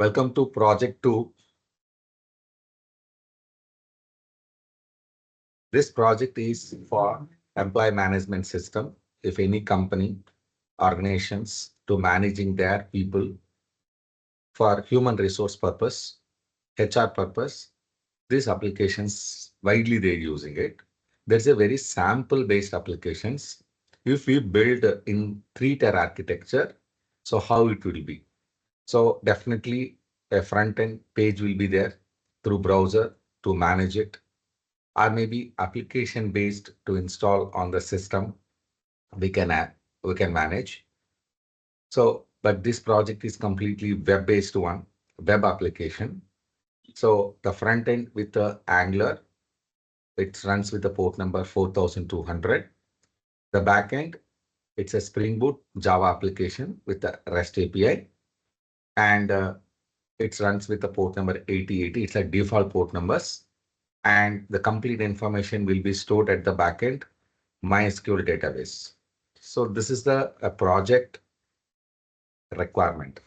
Welcome to Project-02. This project is for employee management system. If any company, organizations to managing their people for human resource purpose, HR purpose, these applications widely they're using it. There's a very sample based applications. If we build in 3-tier architecture, so how it will be? So definitely a front end page will be there through browser to manage it, or maybe application based to install on the system we can manage. So, but this project is completely web based one, web application. So the front end with the Angular, it runs with the port number 4200. The back end, it's a Spring Boot Java application with the REST API, and it runs with the port number 8080. It's a default port numbers, and the complete information will be stored at the backend MySQL database. So this is the project requirement.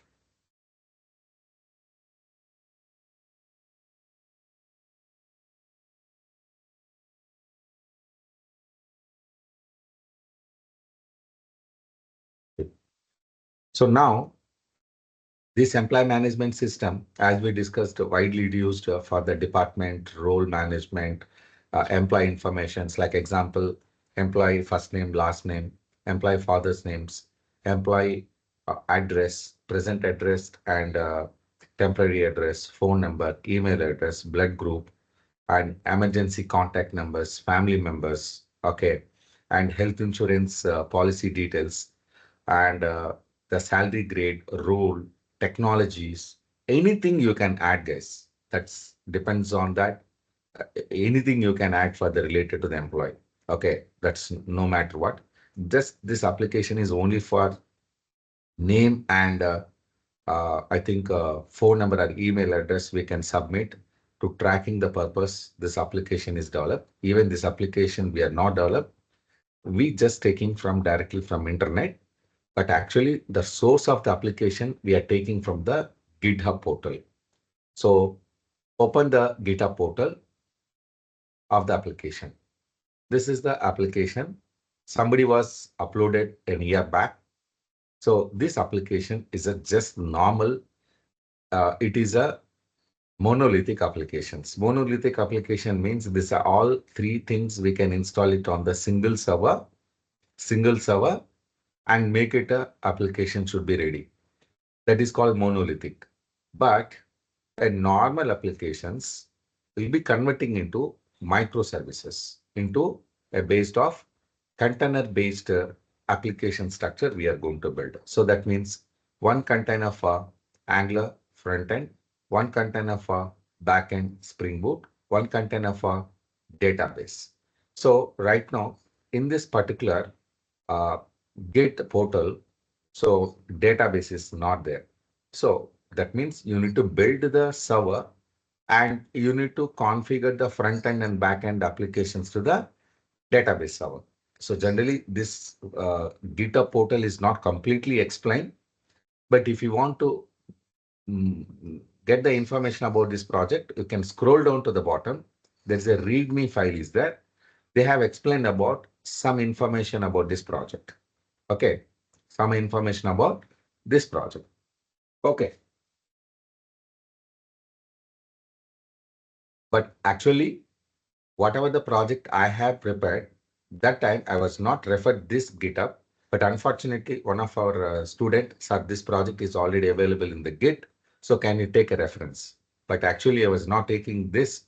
So now this employee management system, as we discussed, widely used for the department, role management, employee informations, like example, employee first name, last name, employee father's names, employee address, present address, and temporary address, phone number, email address, blood group, and emergency contact numbers, family members, okay, and health insurance policy details, and the salary grade, role, technologies, anything you can add, guys. That's depends on that. Anything you can add for the related to the employee. Okay, that's no matter what. Just this application is only for name and I think phone number or email address we can submit to tracking the purpose this application is developed. Even this application we are not developed. We just taking from directly from internet, but actually the source of the application we are taking from the GitHub portal. So open the GitHub portal of the application. This is the application. Somebody was uploaded a year back. So this application is a just normal. It is a monolithic applications. Monolithic application means these are all three things we can install it on the single server, and make it a application should be ready. That is called monolithic. But a normal applications will be converting into microservices, into a based of container based application structure we are going to build. So that means one container for Angular front end, one container for backend Spring Boot, one container for database. So right now in this particular uh, Git portal, so database is not there. So that means you need to build the server and you need to configure the front end and back end applications to the database server. So generally this GitHub portal is not completely explained, but if you want to get the information about this project, you can scroll down to the bottom. There's a README file is there. They have explained about some information about this project. Okay, some information about this project. Okay. But actually, whatever the project I have prepared, that time I was not referred this GitHub, but unfortunately, one of our students said this project is already available in the Git. So can you take a reference? But actually, I was not taking this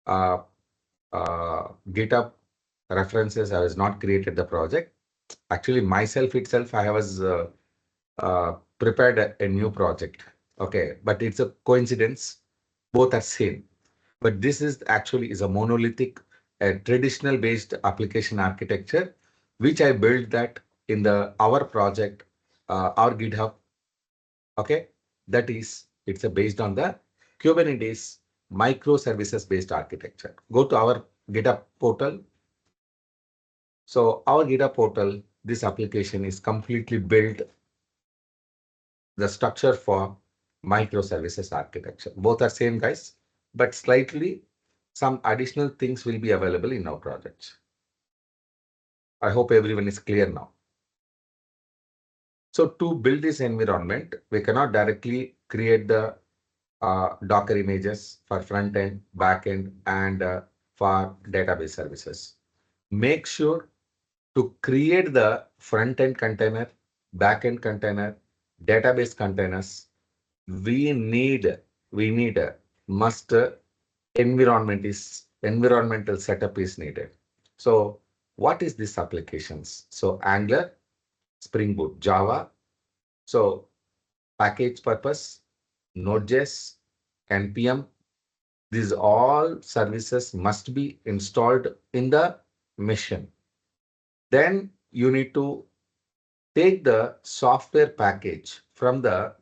uh, GitHub references. I was not created the project. Actually, myself itself, I was prepared a new project. Okay, but it's a coincidence. Both are same. But this is actually is a monolithic, a traditional based application architecture, which I built that in the our project, our GitHub. Okay, that is it's a based on the Kubernetes microservices based architecture. Go to our GitHub portal. So our GitHub portal, this application is completely built the structure for microservices architecture. Both are same, guys, but slightly some additional things will be available in our projects. I hope everyone is clear now. So to build this environment, we cannot directly create the Docker images for front end, back end, and for database services. Make sure to create the front end container, back end container, database containers. We need a must environmental setup is needed. So what is this applications? So Angular, Spring Boot, Java. So package purpose, Node.js, NPM. These all services must be installed in the machine. Then you need to take the software package from the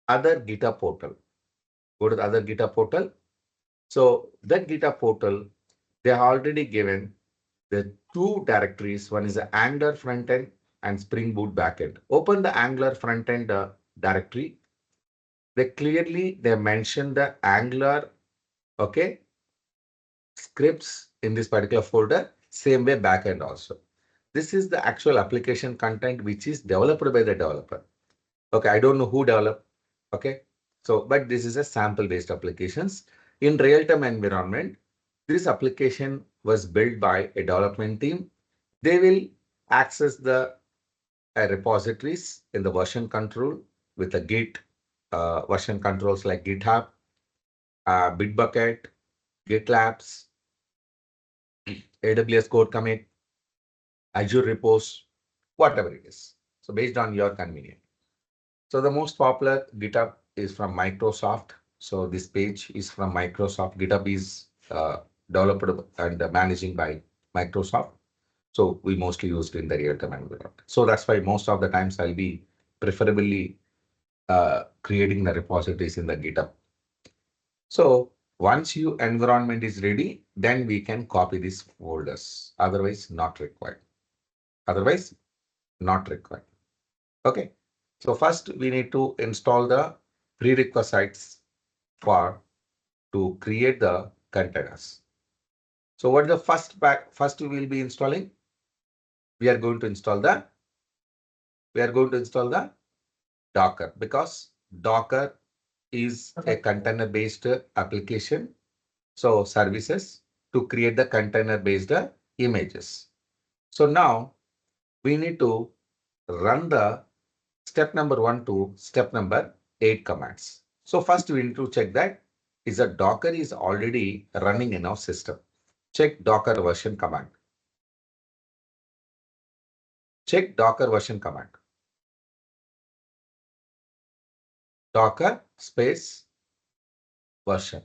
other GitHub portal. Go to the other GitHub portal. So that GitHub portal, they are already given the two directories. One is the Angular frontend and Spring Boot backend. Open the Angular frontend directory. They mention the Angular, okay, scripts in this particular folder. Same way backend also. This is the actual application content which is developed by the developer. Okay, I don't know who developed. Okay, so but this is a sample-based applications. In real-time environment, this application was built by a development team. They will access the repositories in the version control with the Git version controls like GitHub, Bitbucket, GitLabs, AWS code commit, Azure repos, whatever it is. So based on your convenience. So the most popular GitHub is from Microsoft. So this page is from Microsoft. GitHub is developed and managing by Microsoft. So we mostly used in the real-time environment. So that's why most of the times I'll be preferably creating the repositories in the GitHub. So once your environment is ready, then we can copy these folders. Otherwise, not required. Otherwise, not required. Okay. So first we need to install the prerequisites for to create the containers. So what is the first we will be installing? We are going to install the Docker, because Docker is a container based application. So services to create the container based images. So now we need to run the step number 1 to step number 8 commands. So first we need to check that is a Docker is already running in our system. Check Docker version command. Check Docker version command. Docker space version.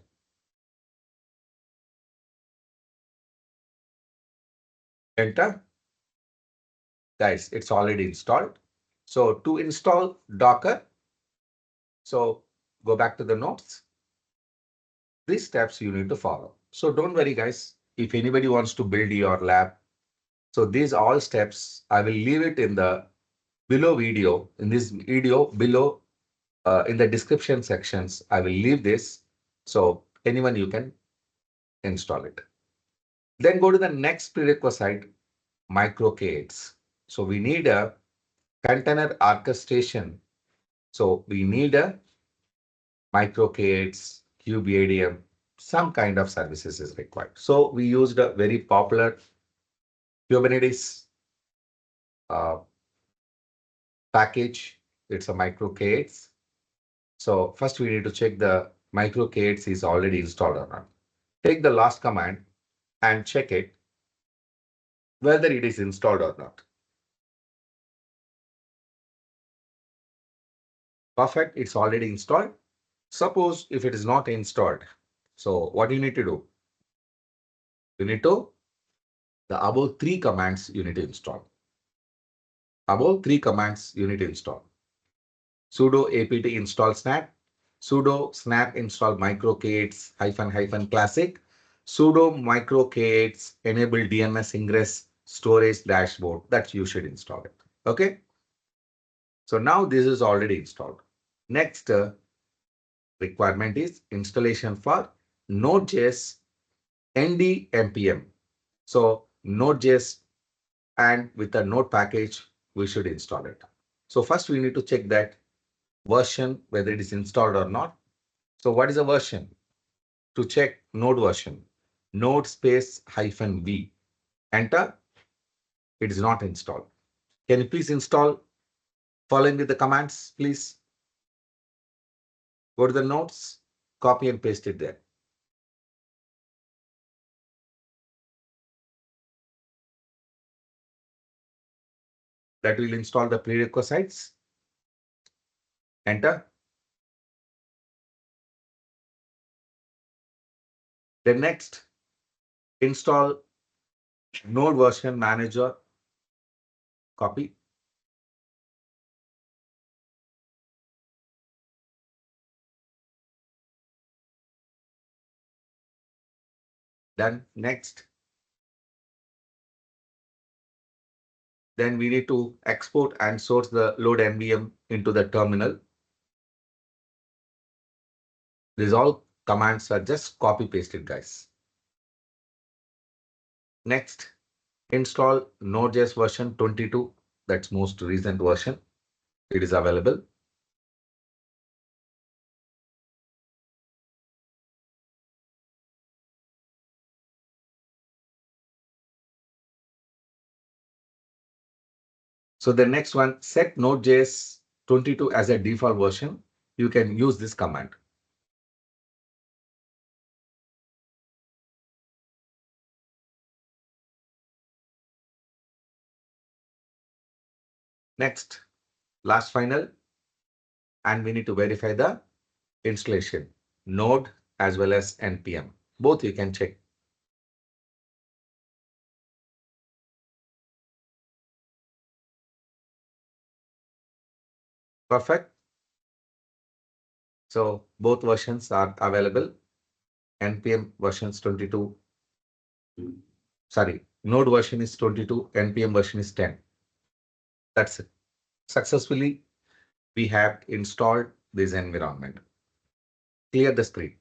Enter. Guys, it's already installed. So to install Docker, so go back to the notes. These steps you need to follow. So don't worry, guys. If anybody wants to build your lab, so these all steps, I will leave it in the below video. In this video below, in the description sections, I will leave this. So anyone you can install it. Then go to the next prerequisite, micro K8s. So we need a container orchestration. So we need a micro K8s, kubeadm, some kind of services is required. So we used a very popular Kubernetes package. It's a micro K8s. So first we need to check the micro K8s is already installed or not. Take the last command and check it whether it is installed or not. Perfect, it's already installed. Suppose if it is not installed, so what do you need to do? You need to, the above 3 commands you need to install. Above 3 commands you need to install. Sudo apt install snap, sudo snap install micro K8s -- classic, sudo micro K8s enable DNS ingress storage dashboard. That you should install it. Okay. So now this is already installed. Next, requirement is installation for Node.js ND npm. So Node.js and with a Node package, we should install it. So first we need to check that version, whether it is installed or not. So what is a version? To check Node version, Node space -v. Enter. It is not installed. Can you please install following with the commands, please? Go to the notes, copy and paste it there. That will install the prerequisites. Enter. Then next, install Node version manager. Copy. Done. Next. Then we need to export and source the load NVM into the terminal. These all commands are just copy pasted, guys. Next, install Node.js version 22. That's most recent version. It is available. So the next one, set Node.js 22 as a default version. You can use this command. Next, last final, and we need to verify the installation, Node as well as npm. Both you can check. Perfect. So both versions are available. npm versions 22. Sorry, Node version is 22, npm version is 10. That's it. Successfully, we have installed this environment. Clear the screen.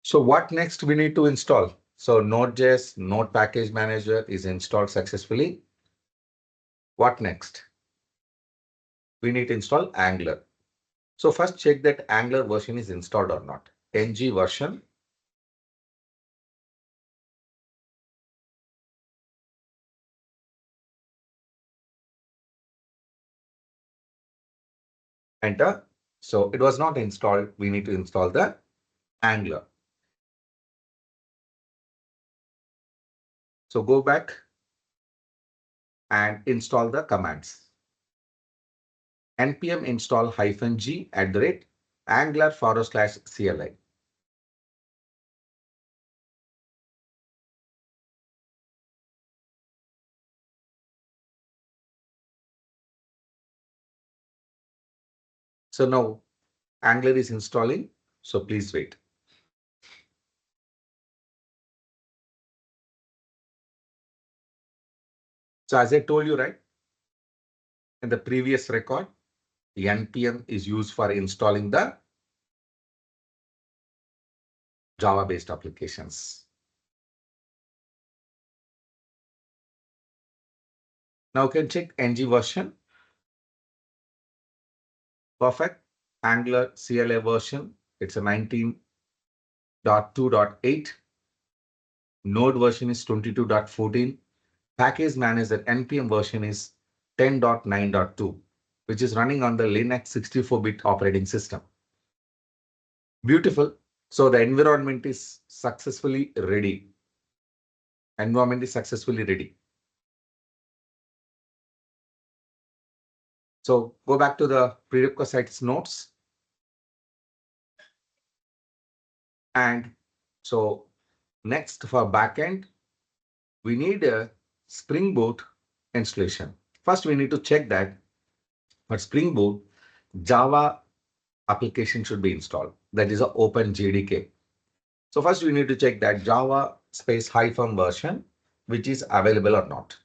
So what next we need to install? So Node.js Node Package Manager is installed successfully. What next? We need to install Angular. So first check that Angular version is installed or not. ng version. Enter. So it was not installed. We need to install the Angular. So go back and install the commands. npm install -g @angular/CLI. So now Angular is installing. So please wait. So as I told you, right, in the previous record, the npm is used for installing the Java-based applications. Now you can check ng version. Perfect. Angular CLI version, it's a 19.2.8. Node version is 22.14. Package manager npm version is 10.9.2, which is running on the Linux 64-bit operating system. Beautiful. So the environment is successfully ready. Environment is successfully ready. So go back to the prerequisites notes. And so next for backend, we need a Spring Boot installation. First, we need to check that for Spring Boot, Java application should be installed. That is a Open JDK. So first we need to check that Java space hyphen version, which is available or not.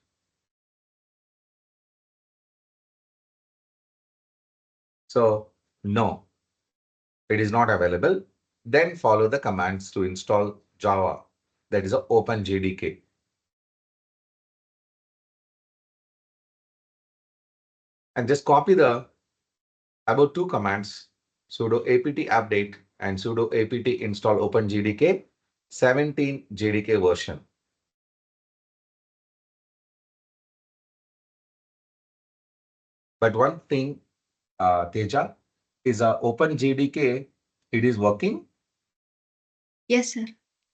So no, it is not available. Then follow the commands to install Java, that is a OpenJDK. And just copy the about two commands, sudo apt update and sudo apt install OpenJDK 17 JDK version. But one thing, Teja, is OpenJDK, it is working? Yes, sir.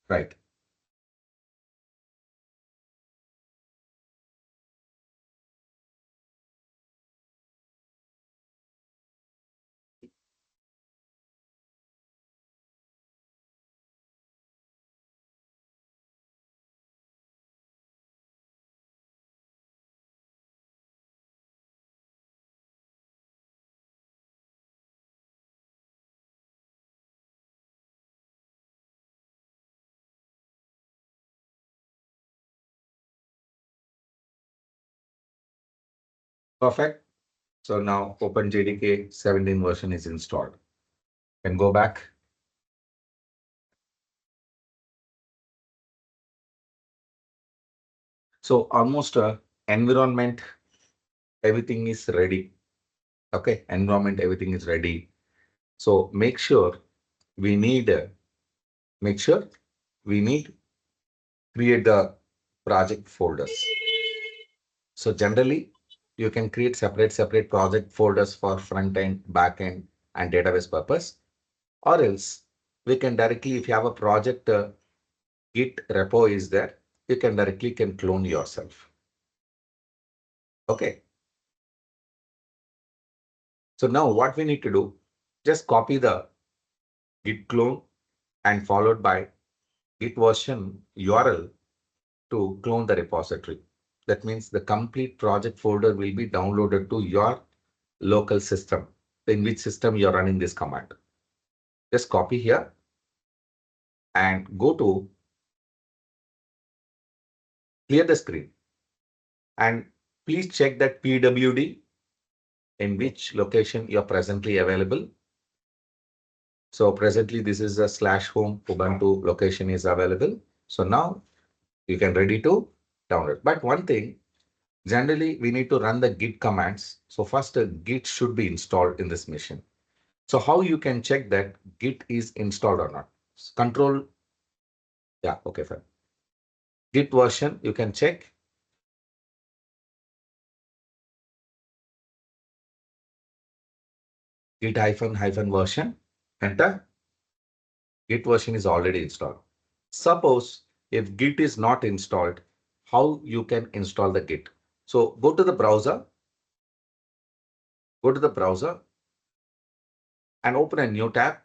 Right. Perfect. So now OpenJDK 17 version is installed. Can go back. So almost environment, everything is ready. Okay, environment, everything is ready. So make sure we need, create the project folders. So generally, you can create separate project folders for front end, back end, and database purpose. Or else we can directly, if you have a project, Git repo is there, you can directly clone yourself. Okay. So now what we need to do, just copy the Git clone and followed by Git version URL to clone the repository. That means the complete project folder will be downloaded to your local system, in which system you're running this command. Just copy here and go to clear the screen. And please check that PWD in which location you're presently available. So presently this is a /home Ubuntu location is available. So now you can ready to download. But one thing, generally we need to run the Git commands. So first Git should be installed in this machine. So how you can check that Git is installed or not? Control, yeah, okay, fine. Git version, you can check. Git hyphen version, enter. Git version is already installed. Suppose if Git is not installed, how you can install the Git? So go to the browser, and open a new tab.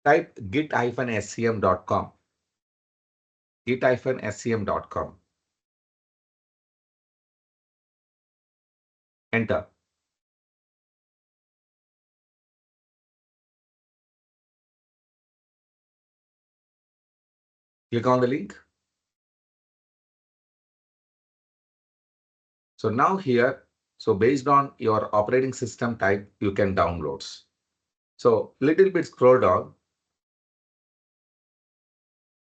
Type git-scm.com. Git-scm.com. Enter. Click on the link. So now here, so based on your operating system type, you can downloads. So little bit scroll down.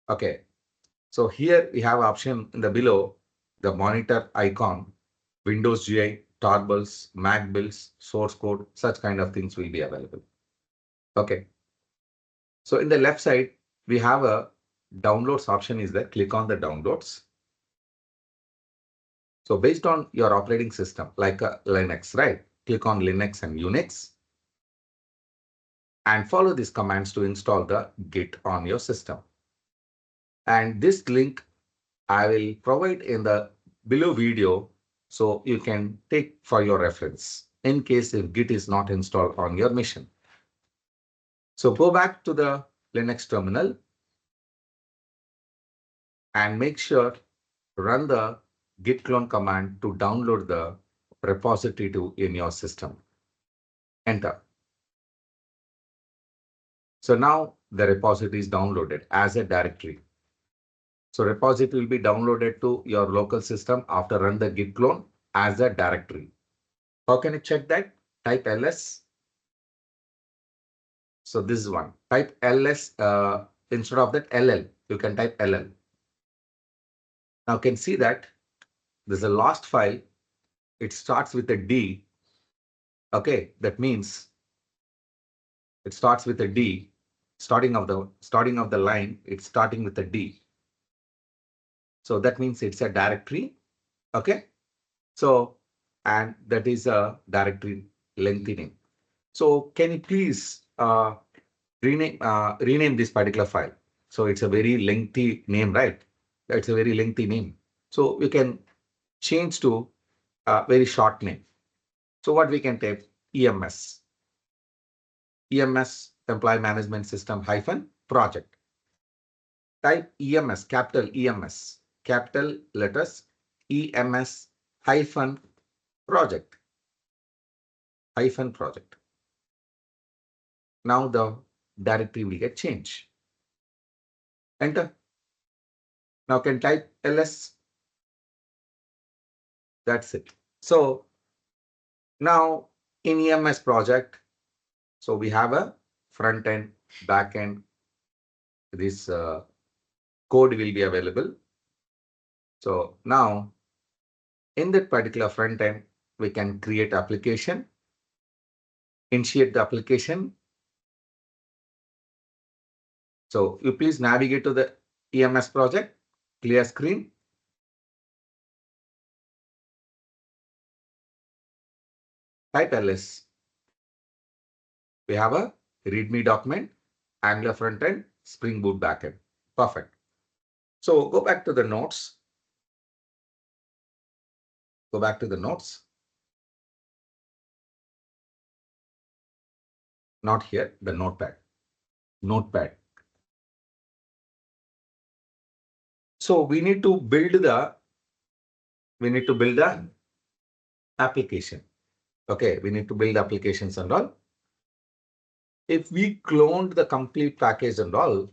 Okay. So here we have option in the below, the monitor icon, Windows GUI, tar builds, Mac builds, source code, such kind of things will be available. Okay. So in the left side, we have a downloads option is there. Click on the downloads. So based on your operating system, like Linux, right? Click on Linux and Unix and follow these commands to install the Git on your system. And this link I will provide in the below video so you can take for your reference in case if Git is not installed on your machine. So go back to the Linux terminal and make sure run the git clone command to download the repository in your system. Enter. So now the repository is downloaded as a directory. So repository will be downloaded to your local system after run the git clone as a directory. How can you check that? Type ls. So this is one. Type ls instead of that ll. You can type ll. Now you can see that there's a last file. It starts with a D. Okay, that means it starts with a D. Starting of the line, it's starting with a D. So that means it's a directory. Okay. So, and that is a directory lengthening. So can you please rename this particular file? So it's a very lengthy name, right? It's a very lengthy name. So you can change to a very short name. So what we can type EMS, Employee Management System -project. Type EMS, capital EMS, capital letters EMS -project. -project. Now the directory will get changed. Enter. Now can type ls. That's it. So now in EMS project, so we have a front end, back end. This code will be available. So now in that particular front end, we can create application, initiate the application. So you please navigate to the EMS project, clear screen. Type ls. We have a README document, Angular frontend, Spring Boot backend. Perfect. So go back to the notes. Go back to the notes. Not here, the notepad. Notepad. So we need to build the application. Okay, we need to build applications and all. If we cloned the complete package and all,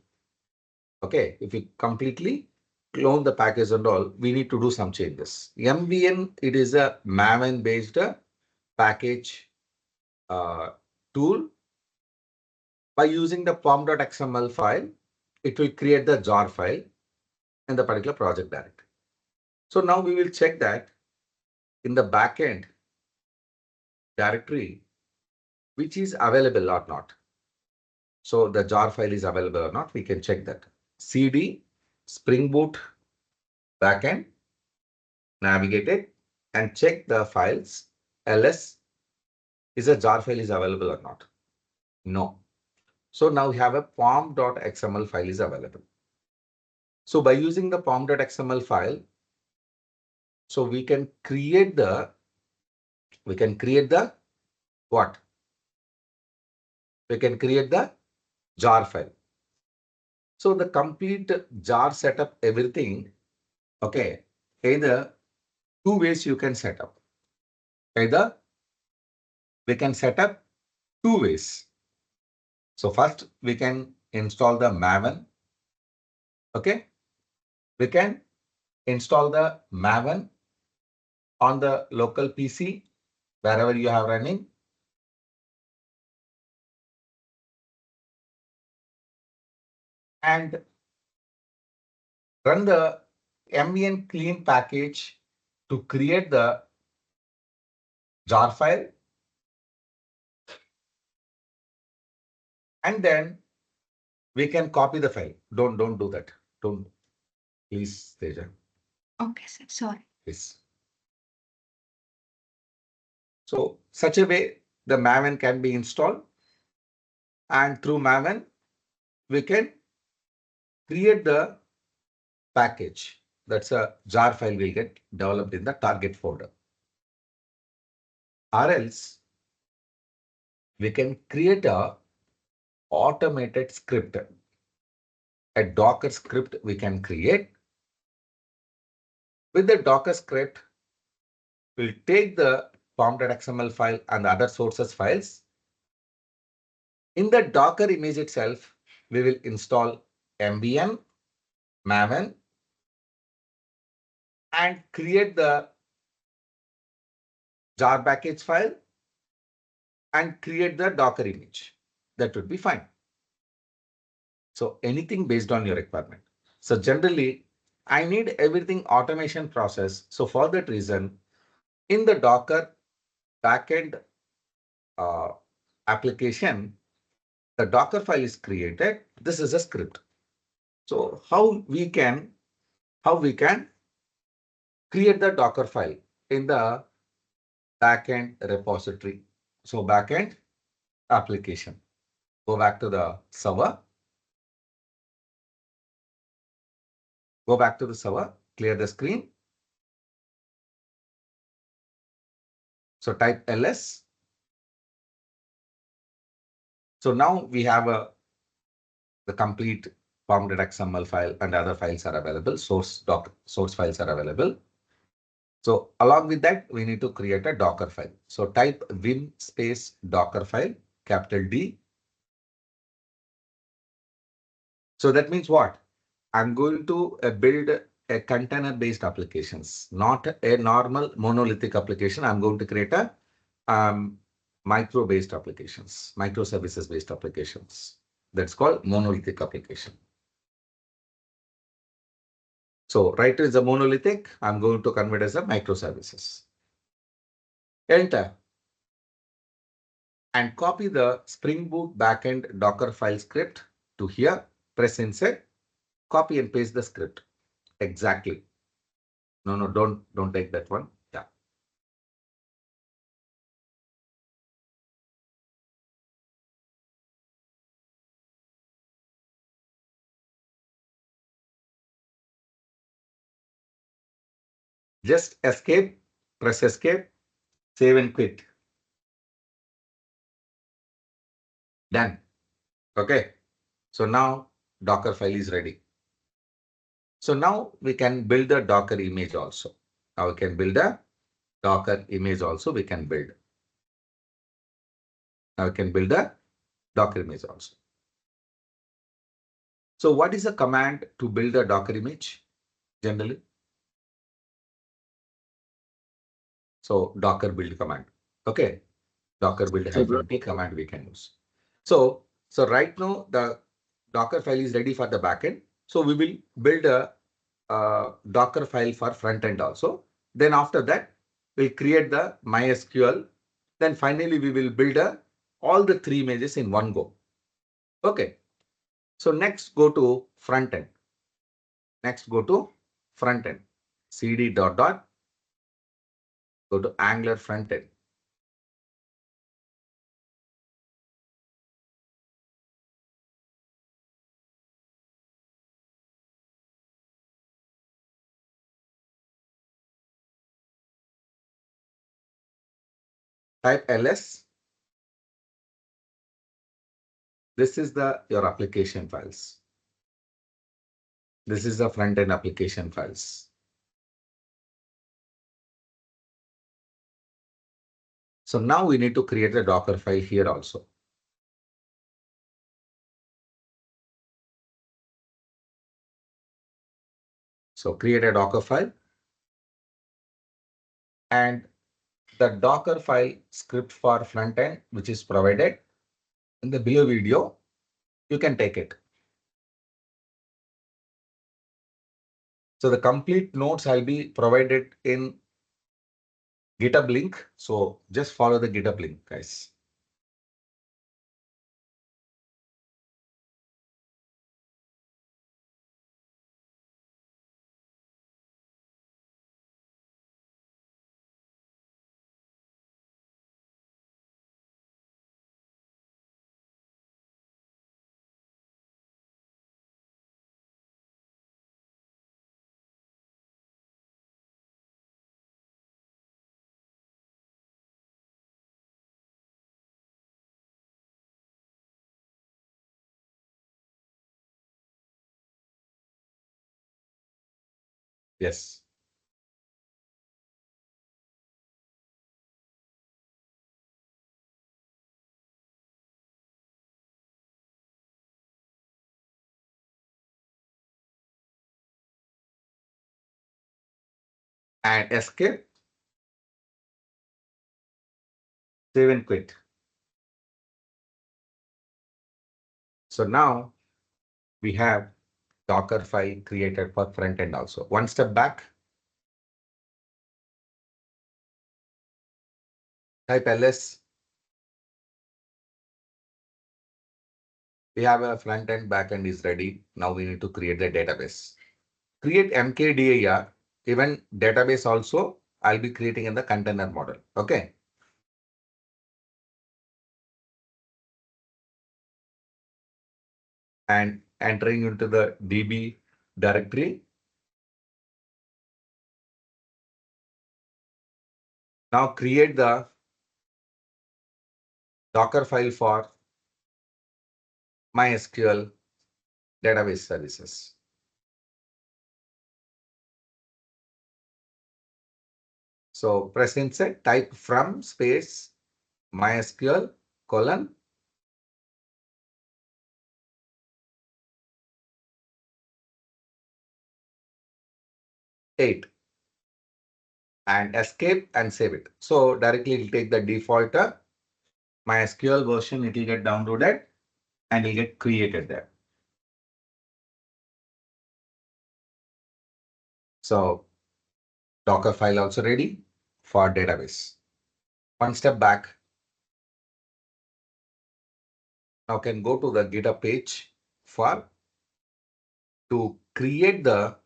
okay, if we completely clone the package and all, we need to do some changes. MVN, it is a Maven based package tool. By using the pom.xml file, it will create the jar file in the particular project directory. So now we will check that in the backend directory, which is available or not. So the jar file is available or not, we can check that. CD, Spring Boot, backend, navigate it and check the files. ls, is a jar file is available or not? No. So now we have a pom.xml file is available. So by using the pom.xml file, so we can create the what? We can create the jar file. So the complete jar setup, everything, okay, either two ways you can set up. Either we can set up two ways. So first we can install the Maven. Okay, we can install the Maven on the local PC, wherever you have running. And run the MVN clean package to create the jar file. And then we can copy the file. Don't do that. Don't, please, Teja. Okay, sir. Sorry. Please. So such a way the Maven can be installed, and through Maven we can create the package. That's a jar file will get developed in the target folder. Or else we can create a automated script. A Docker script we can create. With the Docker script, we'll take the pom.xml file and the other sources files. In the Docker image itself, we will install MVN, Maven, and create the jar package file and create the Docker image. That would be fine. So anything based on your requirement. So generally, I need everything automation process. So for that reason, in the Docker backend application, the Docker file is created. This is a script. So how we can create the Docker file in the backend repository. So backend application. Go back to the server. Go back to the server. Clear the screen. So type ls. So now we have the complete form.xml file and other files are available. Source files are available. So along with that, we need to create a Docker file. So type vim space Docker file, capital D. So that means what? I'm going to build a container-based applications, not a normal monolithic application. I'm going to create a micro-based applications, microservices-based applications. That's called monolithic application. So right is a monolithic. I'm going to convert as a microservices. Enter. And copy the Spring Boot backend Docker file script to here. Press insert. Copy and paste the script. Exactly. No, don't take that one. Yeah. Just escape, press escape, save and quit. Done. Okay. So now Docker file is ready. So now we can build a Docker image also. Now we can build a Docker image also we can build. Now we can build a Docker image also. So what is the command to build a Docker image generally? So Docker build command. Okay. Docker build -t command we can use. So right now the Docker file is ready for the backend. So we will build a Docker file for front end also. Then after that, we'll create the MySQL. Then finally, we will build all the three images in one go. Okay. So next go to front end. Next go to front end. cd dot dot. Go to Angular front end. Type ls. This is your application files. This is the front end application files. So now we need to create a Docker file here also. So create a Docker file and the Docker file script for front end, which is provided in the below video, you can take it. So the complete notes will be provided in GitHub link. So just follow the GitHub link, guys. Yes. and escape, save and quit. So now we have Docker file created for front end also. One step back, type ls. We have a front end, back end is ready. Now we need to create the database. Create mkdir, even database also I'll be creating in the container model. Okay. And entering into the DB directory. Now create the Docker file for MySQL database services. So press insert, type from space MySQL : 8 and escape and save it. So directly it will take the default MySQL version, it will get downloaded and it will get created there. So Docker file also ready for database. One step back. Now can go to the GitHub page for to create the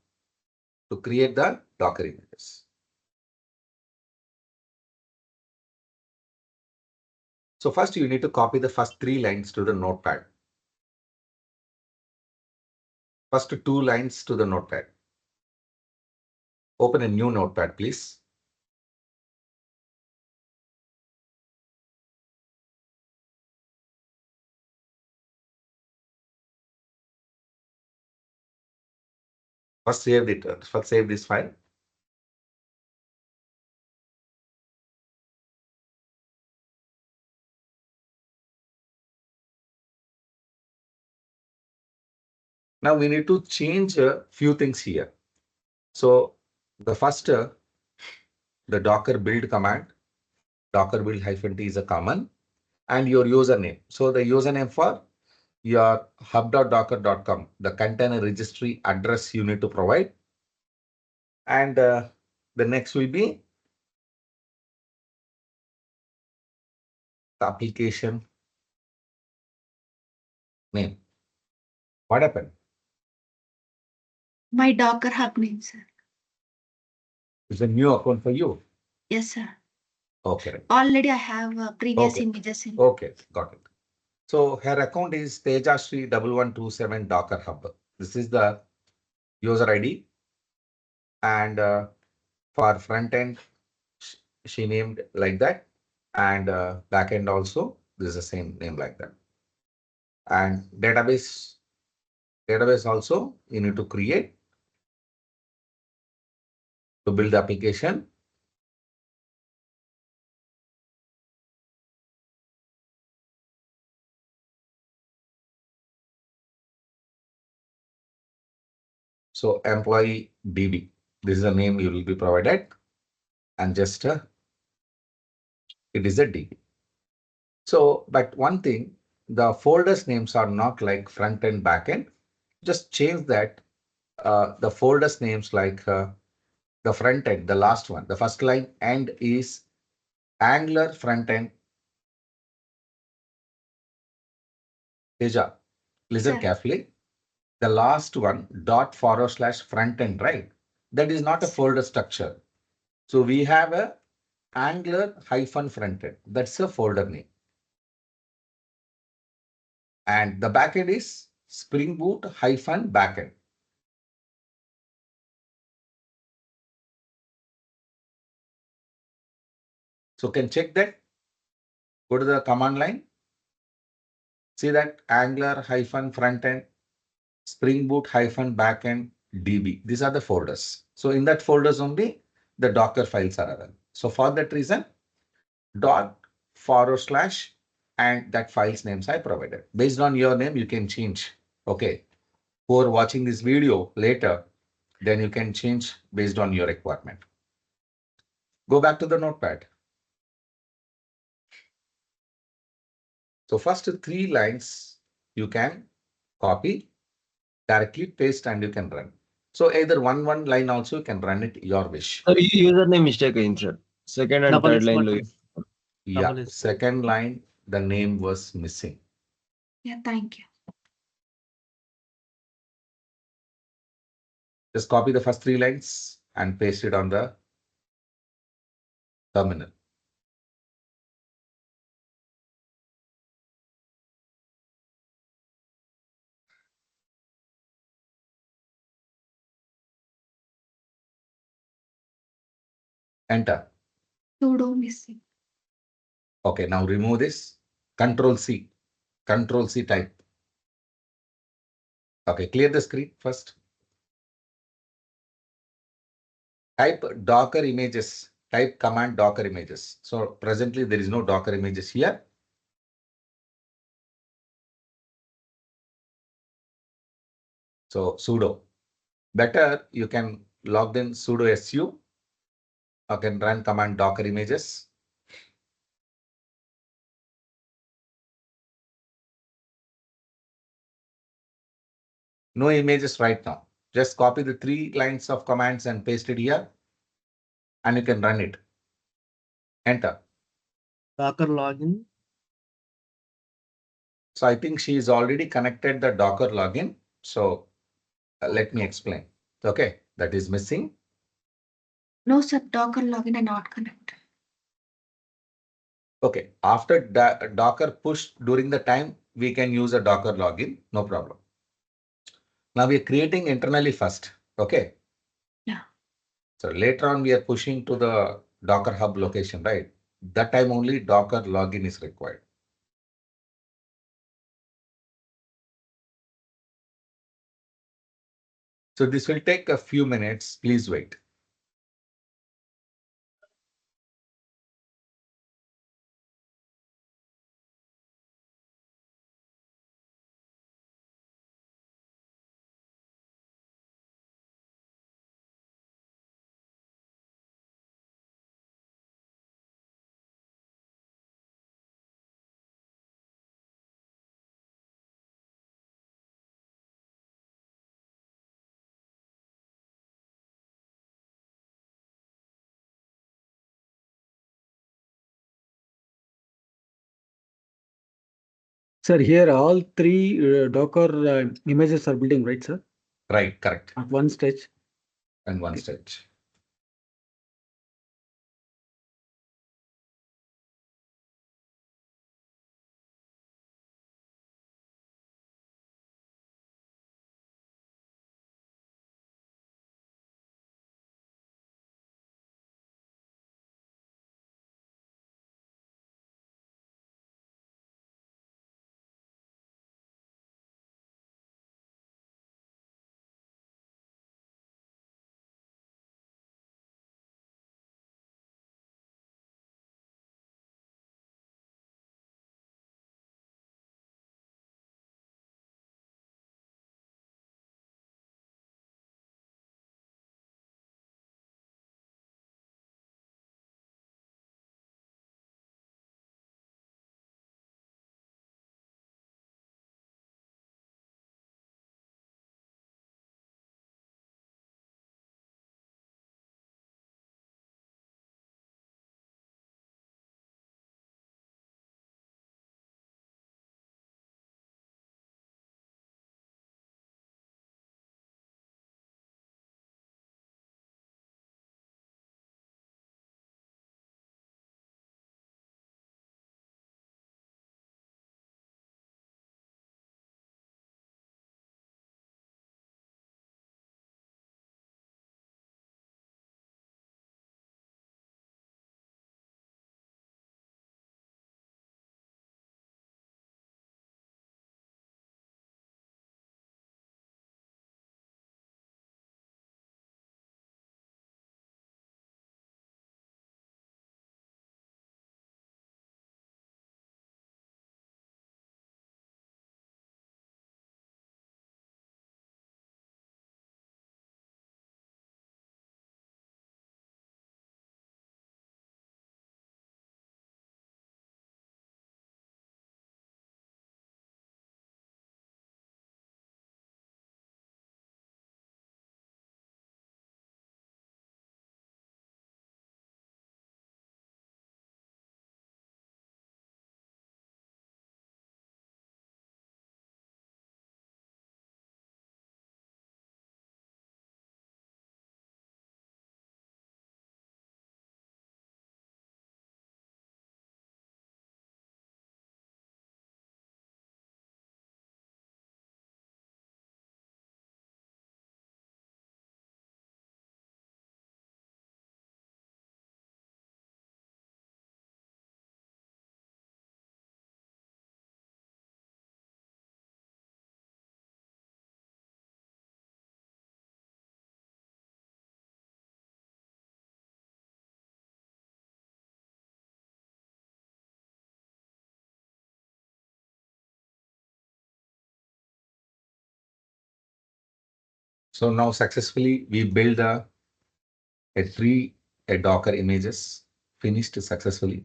Docker images. So first you need to copy the first 3 lines to the notepad. First 2 lines to the notepad. Open a new notepad, please. First save this file. Now we need to change a few things here. So the first, the Docker build command, Docker build -t is a common, and your username. So the username for your hub.docker.com, the container registry address you need to provide. And the next will be the application name. What happened? My Docker Hub name, sir. It's a new account for you. Yes, sir. Okay. Already I have previous Okay. images in. Okay, got it. So her account is Tejashree1127 Docker Hub. This is the user ID. And for front end, she named like that. And backend also, this is the same name like that. And database also you need to create to build the application. So employee DB, this is the name you will be provided, and just it is a DB. So, but one thing, the folders names are not like front end, back end. Just change that. The folders names like the front end, the last one, the first line end is Angular front end. Teja, listen carefully. The last one ./front end, right? That is not a folder structure. So we have a Angular -front end. That's a folder name. And the backend is Spring Boot -backend. So can check that. Go to the command line. See that Angular -front end, Spring Boot -backend, DB. These are the folders. So in that folders only the Docker files are available. So for that reason, ./ and that files names I provided. Based on your name, you can change. Okay. Who are watching this video later, then you can change based on your requirement. Go back to the notepad. So first 3 lines you can copy, directly paste, and you can run. So either one line also you can run it your wish. Username mistake in sir. Second and third line. Yeah, second line, the name was missing. Yeah, thank you. Just copy the first 3 lines and paste it on the terminal. Enter. Sudo missing. Okay, now remove this. Control C. Control C type. Okay, clear the screen first. Type Docker images. Type command Docker images. So presently there is no Docker images here. So sudo. Better you can log in sudo su. You can run command Docker images. No images right now. Just copy the 3 lines of commands and paste it here. And you can run it. Enter. Docker login. So I think she is already connected the Docker login. So let me explain. Okay, that is missing. No, sir. Docker login are not connected. Okay, after Docker push during the time, we can use a Docker login, no problem. Now we are creating internally first. Okay. Yeah. So later on, we are pushing to the Docker Hub location, right? That time only Docker login is required. So this will take a few minutes. Please wait. Sir, here all 3 Docker images are building, right, sir? Right, correct. At one stage. And one stage. So now successfully we build a Docker images, finished successfully.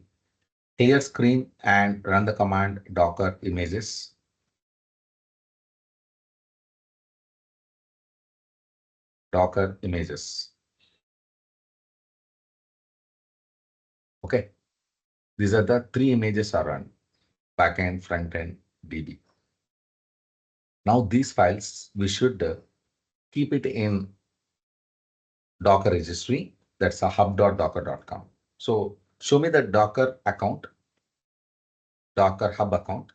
Clear screen and run the command Docker images. Docker images. Okay. These are the 3 images are run. Backend, frontend, DB. Now these files, we should keep it in Docker registry. That's a hub.docker.com. So show me the Docker account, Docker hub account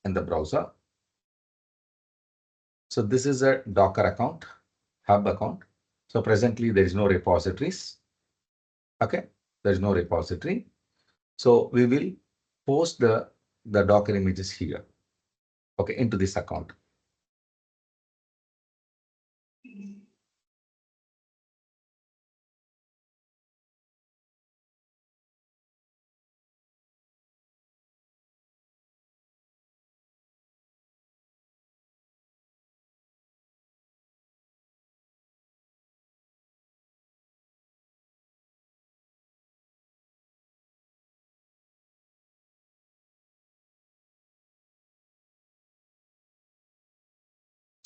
in the browser. So this is a Docker account, hub account. So presently there is no repositories. Okay, there is no repository. So we will post the Docker images here. Okay, into this account.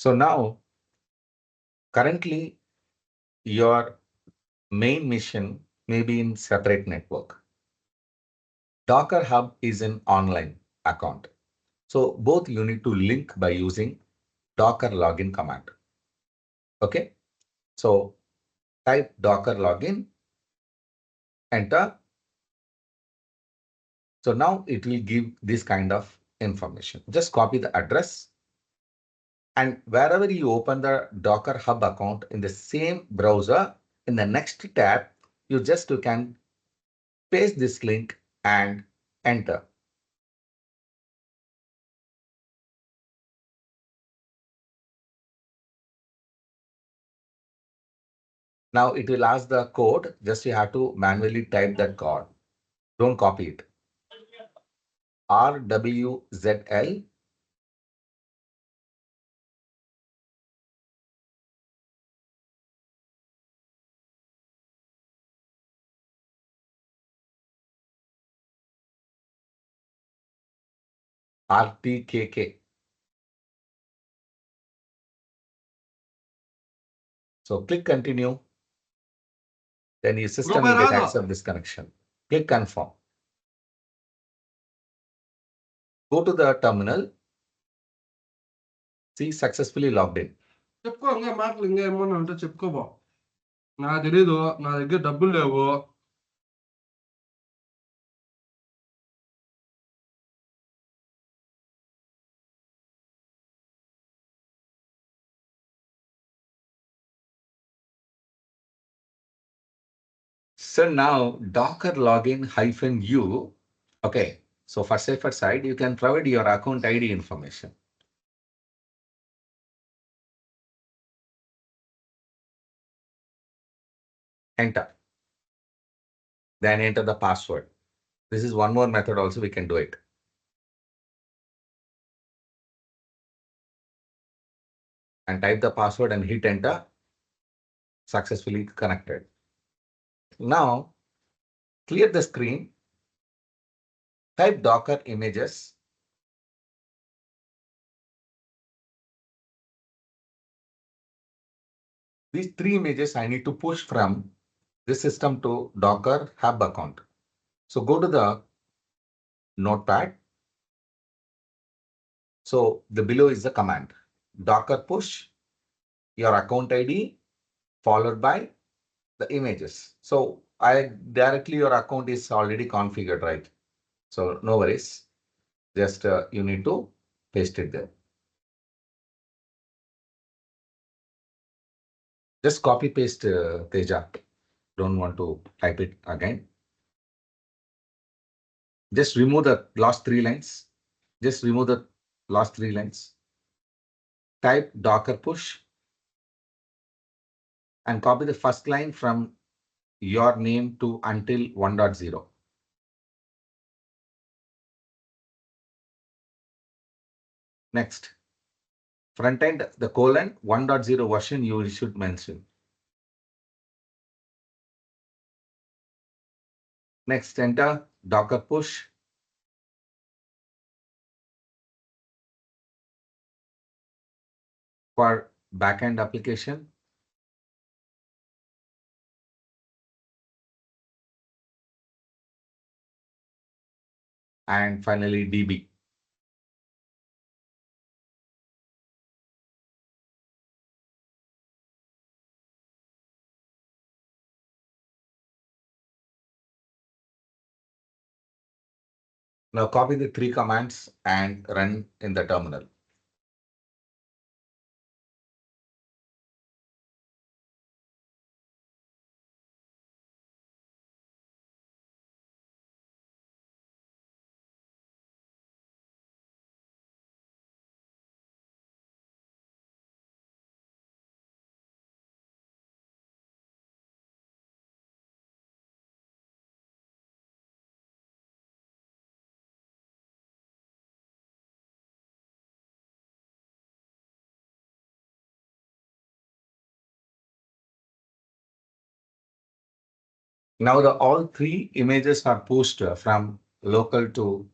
So now, currently, your main mission may be in separate network. Docker Hub is an online account. So both you need to link by using Docker login command. Okay. So type Docker login, enter. So now it will give this kind of information. Just copy the address. And wherever you open the Docker Hub account in the same browser, in the next tab, you can paste this link and enter. Now it will ask the code, just you have to manually type that code. Don't copy it. RWZL RTKK. So click continue. Then your system will get accept this connection. Click confirm. Go to the terminal. See successfully logged in. చెప్పుకోంగా మాటలు ఇంకేమన్నా ఉంటే చెప్పుకోబో నాకు తెలీదు నా దగ్గర డబ్బులు లేవు So now Docker login -u. Okay. So for safer side, you can provide your account ID information. Enter. Then enter the password. This is one more method also we can do it. And type the password and hit enter. Successfully connected. Now clear the screen. Type Docker images. These 3 images I need to push from this system to Docker Hub account. So go to the notepad. So the below is the command. Docker push your account ID followed by the images. So directly your account is already configured, right? So no worries. Just you need to paste it there. Just copy paste Teja. Don't want to type it again. Just remove the last 3 lines. Just remove the last 3 lines. Type Docker push and copy the first line from your name to until 1.0. Next. Frontend, the colon 1.0 version you should mention. Next, enter Docker push. For backend application. And finally, DB. Now copy the 3 commands and run in the terminal. Now all 3 images are pushed from local to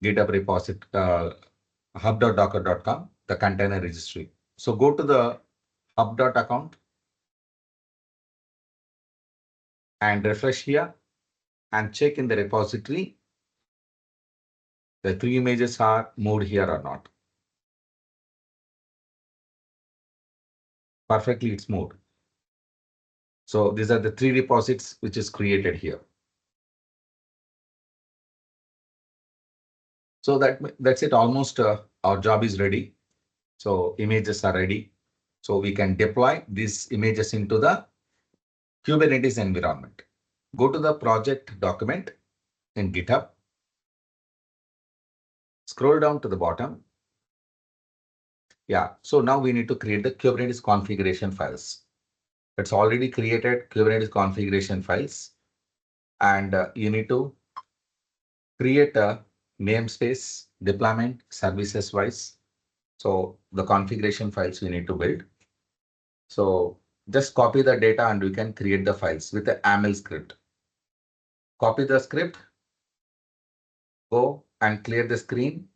GitHub repository, hub.docker.com, the container registry. So go to the hub.account and refresh here and check in the repository. The 3 images are moved here or not. Perfectly, it's moved. So these are the 3 repositories which is created here. So that's it. Almost our job is ready. So images are ready. So we can deploy these images into the Kubernetes environment. Go to the project document in GitHub. Scroll down to the bottom. Yeah, so now we need to create the Kubernetes configuration files. It's already created Kubernetes configuration files. And you need to create a namespace deployment services wise. So the configuration files we need to build. So just copy the data and we can create the files with the YAML script. Copy the script, go and clear the screen.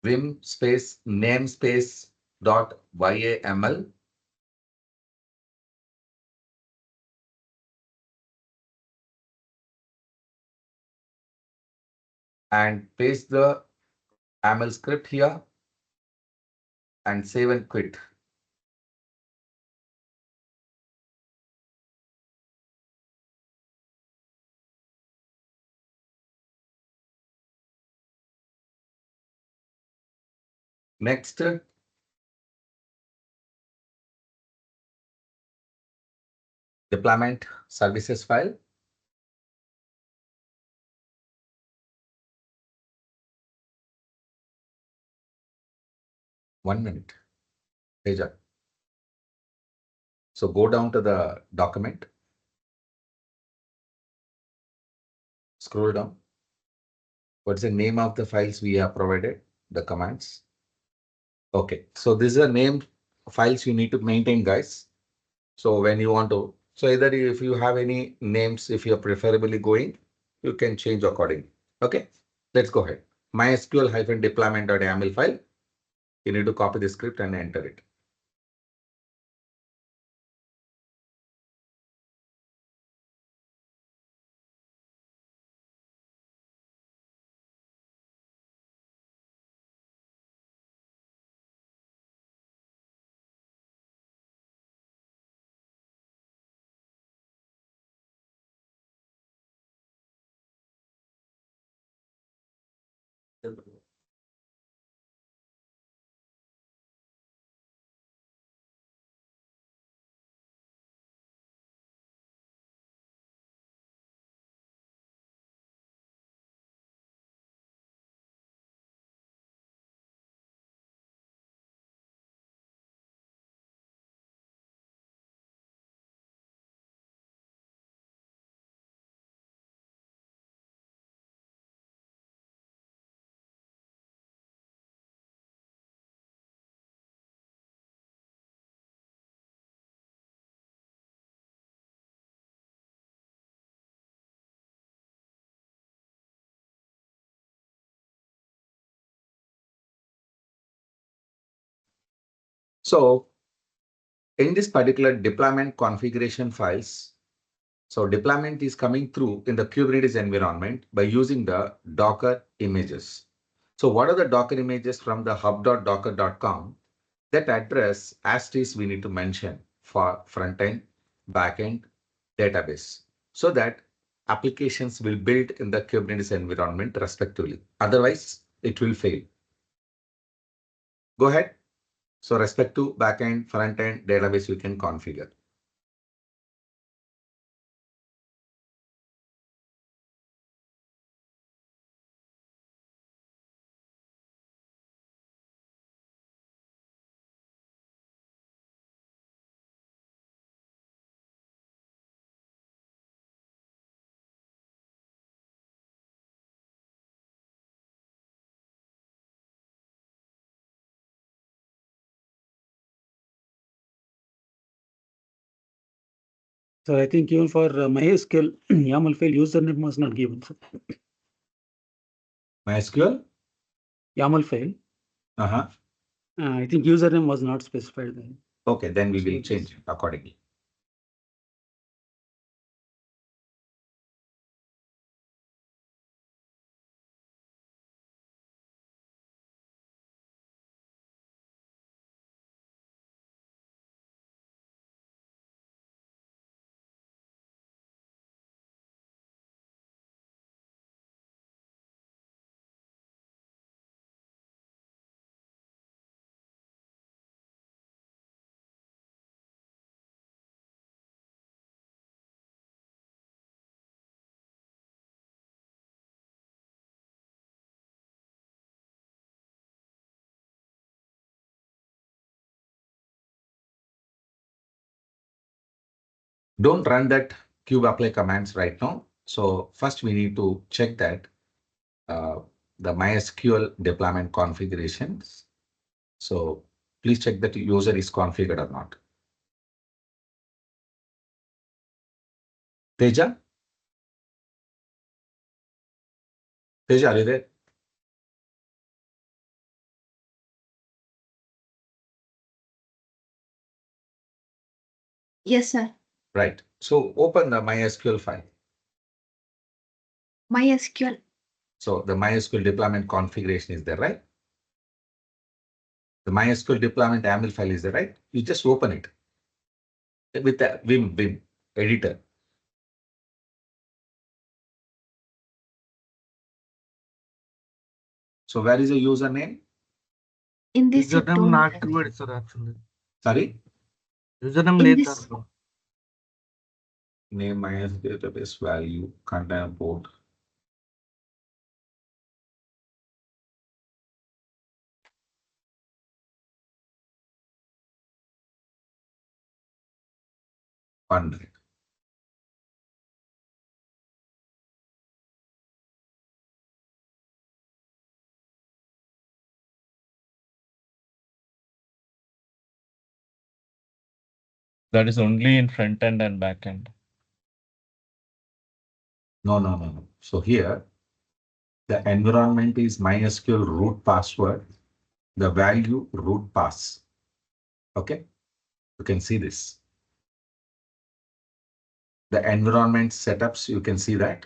Vim space namespace dot YAML. And paste the YAML script here and save and quit. Next, deployment services file. One minute. Teja. So go down to the document. Scroll down. What's the name of the files we have provided? The commands. Okay, so this is a name files you need to maintain, guys. So when you want to, so either if you have any names, if you're preferably going, you can change accordingly. Okay, let's go ahead. MySQL deployment.yaml file. You need to copy the script and enter it. So in this particular deployment configuration files, so deployment is coming through in the Kubernetes environment by using the Docker images. So what are the Docker images from the hub.docker.com? That address as is we need to mention for frontend, backend, database, so that applications will build in the Kubernetes environment respectively. Otherwise, it will fail. Go ahead. So respect to backend, frontend, database, you can configure. So I think even for MySQL, YAML file username was not given. Sir. MySQL? YAML file. I think username was not specified there. Okay, then we will change it accordingly. Don't run that kubeapply commands right now. So first we need to check that the MySQL deployment configurations. So please check that user is configured or not. Teja? Teja, are you there? Yes, sir. Right. So open the MySQL file. MySQL. So the MySQL deployment configuration is there, right? The MySQL deployment YAML file is there, right? You just open it with the Vim editor. So where is the username? In this it username don't- not included, sir, actually. Sorry? Username In లేదు this- దాంట్లో. Name MySQL database value, container port. One minute. That is only in front end and back end. No. So here, the environment is MySQL root password, the value root pass. Okay, you can see this. The environment setups, you can see that.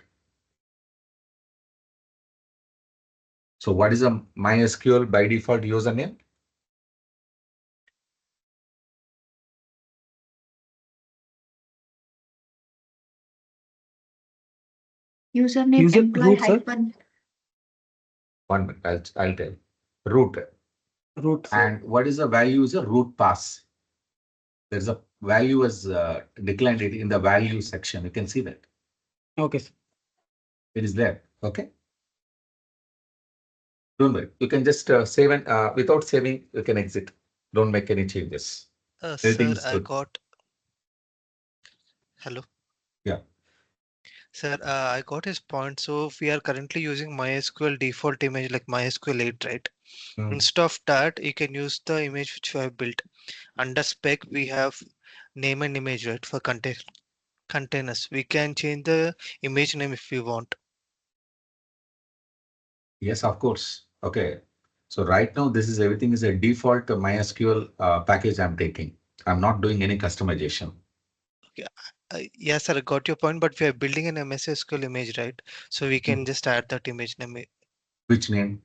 So what is a MySQL by default username? Username User employee root, sir? hyphen. 1 minute, I'll tell. Root. Root. Sir. And what is the value is a root pass. There's a value as declined it in the value section. You can see that. Okay, sir. It is there. Okay. Don't worry. You can just save and without saving, you can exit. Don't make any changes. Sir, Everything is I good. got. Hello. Yeah. Sir, I got his point. So we are currently using MySQL default image like MySQL 8, right? Instead of that, you can use the image which we have built. Under spec, we have name and image, right? For containers. We can change the image name if we want. Yes, of course. Okay. So right now, this is everything is a default MySQL package I'm taking. I'm not doing any customization. Yes, sir, I got your point, but we are building an MS SQL image, right? So we can just add that image name. Which name?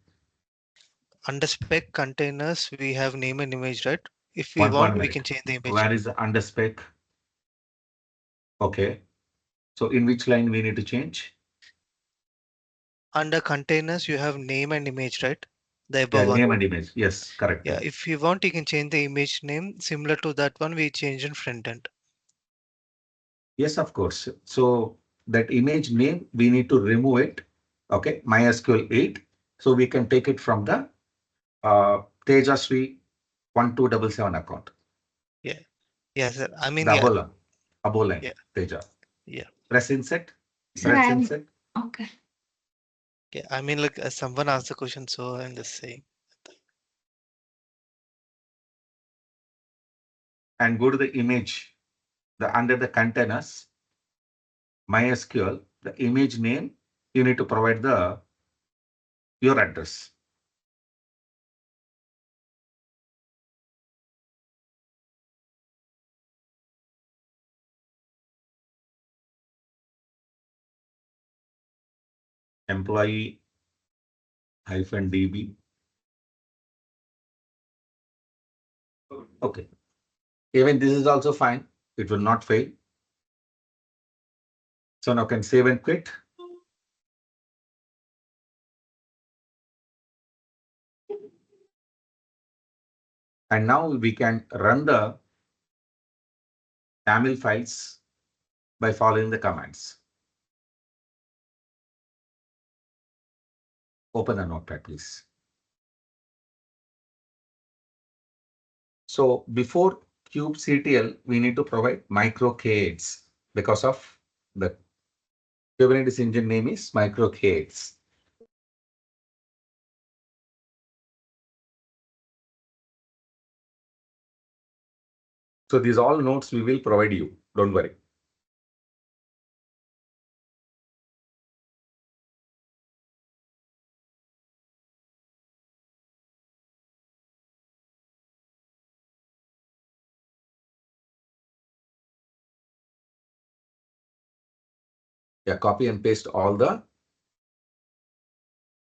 Under spec containers, we have name and image, right? If we One want, we minute. can change the image. Where is the under spec? Okay. So in which line we need to change? Under containers, you have name and image, right? The Yeah, above one. name and image. Yes, correct. Yeah, if you want, you can change the image name similar to that one we changed in front end. Yes, of course. So that image name, we need to remove it. Okay, MySQL 8. So we can take it from the Tejasri 1277 account. Yeah. Yes, sir. I mean, The yeah. above line, Yeah. Teja. Yeah. Press insert. Sir, Press I'm insert. okay. Yeah. I mean, like someone asked the question, so I'm just saying. And go to the image, under the containers, MySQL, the image name, you need to provide your address. Employee -db. Okay. Even this is also fine. It will not fail. So now can save and quit. And now we can run the YAML files by following the commands. Open the notepad, please. So before kubectl, we need to provide micro-k8s because of the Kubernetes engine name is micro-k8s. So these all notes we will provide you. Don't worry. Yeah, copy and paste all the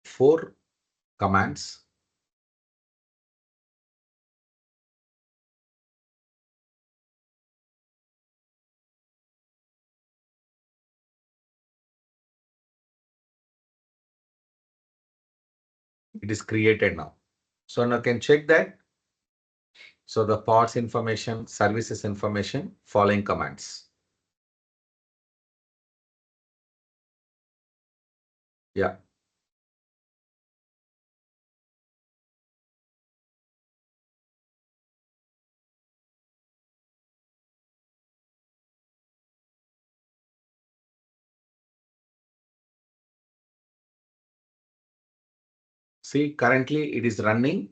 4 commands. It is created now. So now can check that. So the pods information, services information, following commands. Yeah. See, currently it is running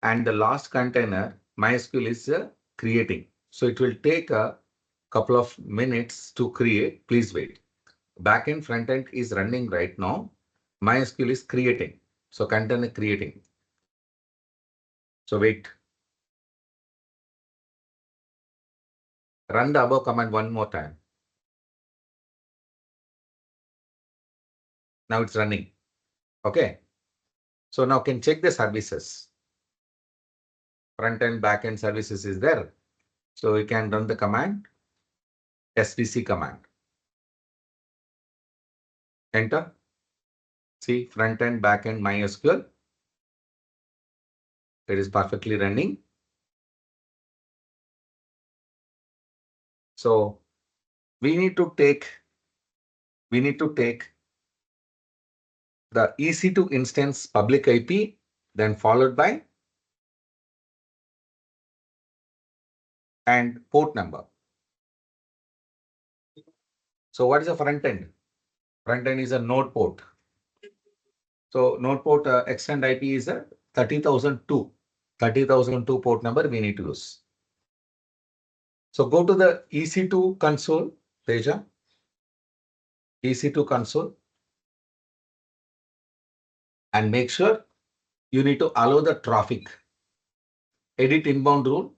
and the last container MySQL is creating. So it will take a couple of minutes to create. Please wait. Backend frontend is running right now. MySQL is creating. So container creating. So wait. Run the above command one more time. Now it's running. Okay. So now can check the services. Front-end, back-end services is there. So we can run the command, svc command. Enter. See, front-end, back-end, MySQL. It is perfectly running. So we need to take the EC2 instance public IP, then followed by and port number. So what is a front end? Front end is a node port. So node port extend IP is a 30,002. 30,002 port number we need to use. So go to the EC2 console, Teja. EC2 console. And make sure you need to allow the traffic. Edit inbound rule.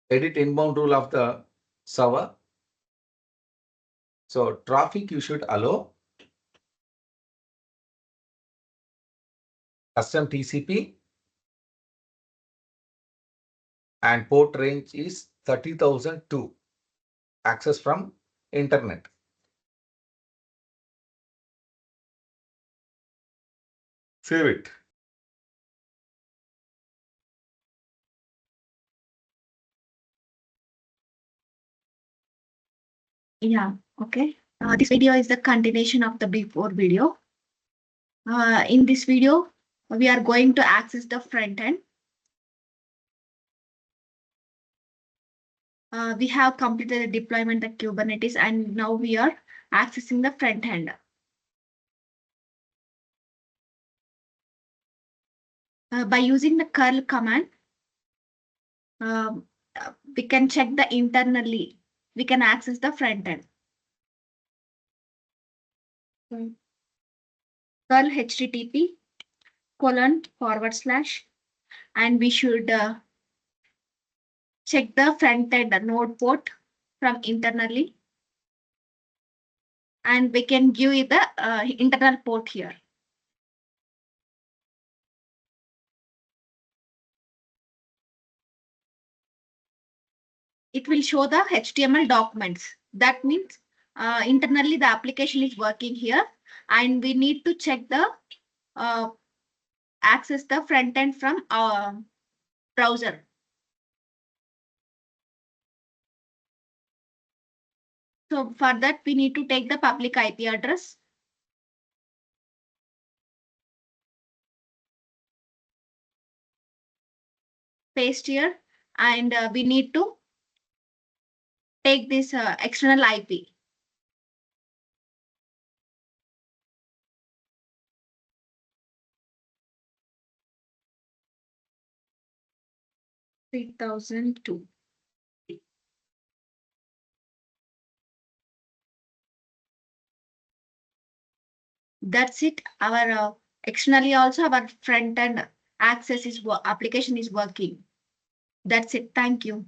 Edit inbound rule of the server. So traffic you should allow. Custom TCP. And port range is 30,002. Access from internet. Save it. Yeah, okay. This video is the continuation of the before video. In this video, we are going to access the front end. We have completed the deployment of Kubernetes and now we are accessing the front end. By using the curl command, we can check the internally. We can access the front end. Curl http:// and we should check the front end node port from internally. And we can give it the internal port here. It will show the HTML documents. That means internally the application is working here and we need to check the access the front end from our browser. So for that, we need to take the public IP address. Paste here and we need to take this external IP. (3002). That's it. Our externally also our front end access is application is working. That's it. Thank you.